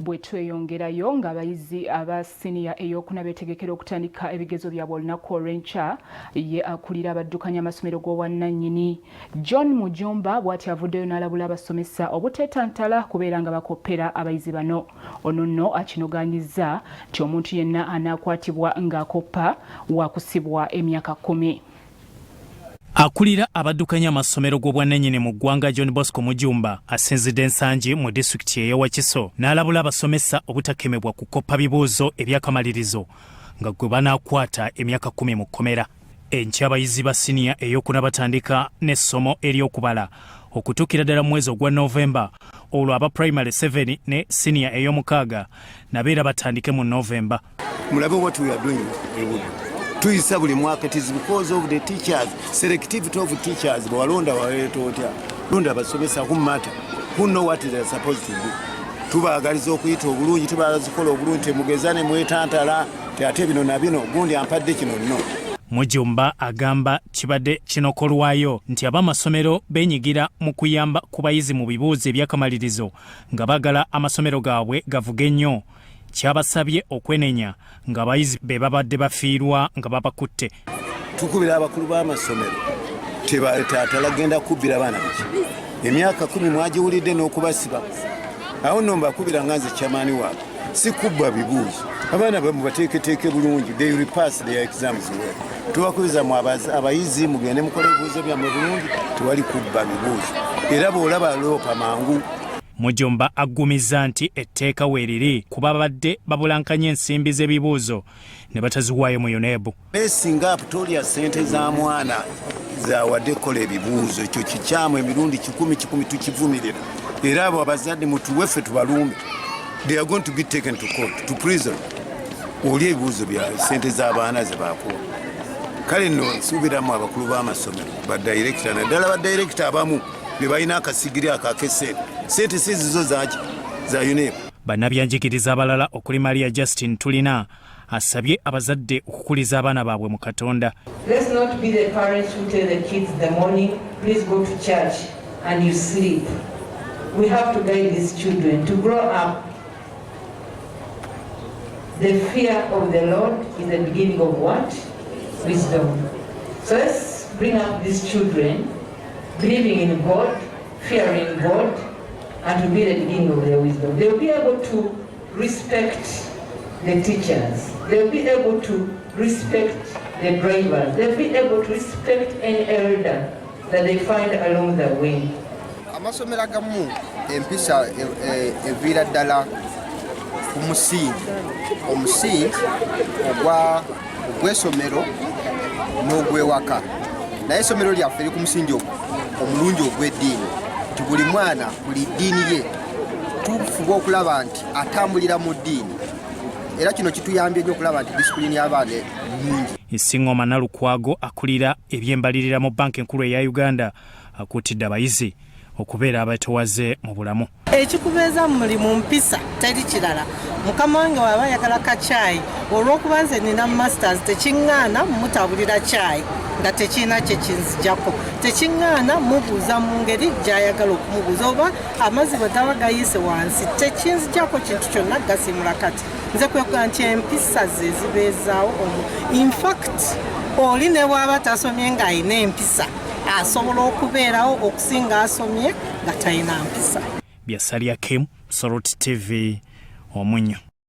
bwe tweyongerayo ng'abayizi aba siniya ey'okuna beetegekera okutandika ebigezo byabwe olunaku olw'enkya ye akulira abaddukanya amasomero g'obwannannyini John Mujumba bw'ati avuddeyo n'alabula abasomesa obuteetantala kubeera nga bakoppera abayizi bano. Ono nno akinogaanyizza nti omuntu yenna anaakwatibwa ng'akoppa waakusibwa emyaka 10. Akulira abaddukanya amasomero g'obwannannyini mu ggwanga John Bosco Mujumba asinzidde ensangi mu disitulikiti ey'e Wakiso n'alabula abasomesa obutakemebwa kukoppa bibuuzo eby'akamalirizo nga gwe banaakwata emyaka 10 mu kkomera. Enkya abayizi ba siniya ey'okuna batandika n'essomo ery'okubala okutuukira ddala mu mwezi ogwa Novemba, olwo aba primary 7 ne siniya ey'omukaaga nabeera batandike mu Novemba. Mulabe what we are doing. Tuyisa buli mwaka, it is because of the teachers, selectivity of teachers. Bwalonda waleeta otya londa abasomesa who matter, who know what they are supposed to do. Tubaagaliza okuyita obulungi, tubaagaliza okukola obulungi, temugezane mwetantala ate bino na bino gundi ampadde kino nno. Mujumba agamba kibadde kinokolwayo nti abamasomero benyigira mu kuyamba ku bayizi mu bibuuzo eby'akamalirizo nga bagala amasomero gaabwe gavuge nnyo. Kyabasabye okwenenya nga abayizi be babadde bafiirwa nga babakutte. Tukubira abakulu b'amasomero tebatatala genda kubbira baana biki emyaka 10 mwagiwulidde n'okubasiba. Awo nno mbakubira nga nze kyamaani waabwe si kubba bibuuzo. Abaana bamu bateeketeeke bulungi, they will pass their exams well. Tubakubiza mu abayizi mugende mukola ebibuuzo byammwe bulungi, tewali kubba bibuuzo era bw'olaba loopa mangu. Mujumba aggumiza nti etteeka weeriri kuba badde babulankanya ensimbi z'ebibuuzo ne bataziwaayo mu UNEB. Singa tolya ssente za mwana zawadde kola ebibuuzo, ekyo kikyamu emirundi 10 tukivumirira era abo abazadde mutuweffe tubalumbe. They are going to be taken to court, to prison. Olya ebibuuzo bya ssente z'abaana ze baakuwa. Kale nno nsuubiramu abakulu b'amasomero badirekita naddala badirekita abamu be balina akasigiri akakesente sente sizizo za UNEP. Bannabyanjigiriza abalala okuli Maria Justin Tulina asabye abazadde okukuliza abaana baabwe mu Katonda. Let's not be the parents who tell the kids in the morning, please go to church and you sleep. We have to guide these children to grow up. The fear of the Lord is the beginning of what? Wisdom. So let's bring up these children believing in God, fearing God, and to be the beginning of their wisdom. They'll be able to respect the teachers. They'll be able to respect the drivers. They'll be able to respect any elder that they find along the way. Amasomero agamu empisa evira ddala ku musingi. Omusingi ogw'essomero n'ogw'ewaka. Naye essomero lyaffe eri ku musingi omulungi ogw'eddiini. Nti buli mwana buli ddiini ye tufuba okulaba nti atambulira mu ddiini. Era kino kituyambye nnyo okulaba nti disipulini y'abaana nnungi. Isiŋŋoma Nalukwago akulira ebyembalirira mu banka enkulu eya Uganda akuutidde abayizi okubeera abatowaze mu bulamu. Ekikubeeza muli mu mpisa teri kirala. Mukama wange waba ayagala ka chai olw'okuba nze nina masters tekiŋŋaana mutabulira chai nga tekirina kye kinzijjako. Tekiŋŋaana mubuuza mu ngeri gy'ayagala okumubuuza oba amazzi bwe gaba gayiise wansi tekinzijjako kintu kyonna gasimula kati. Nze kwekuga nti empisa ze zibeezaawo in fact oli ne bw'aba tasomye ng'ayina empisa asobola okubeerawo okusinga asomye nga talina mpisa. Byasalya Kim, Soroti TV, Omunyo.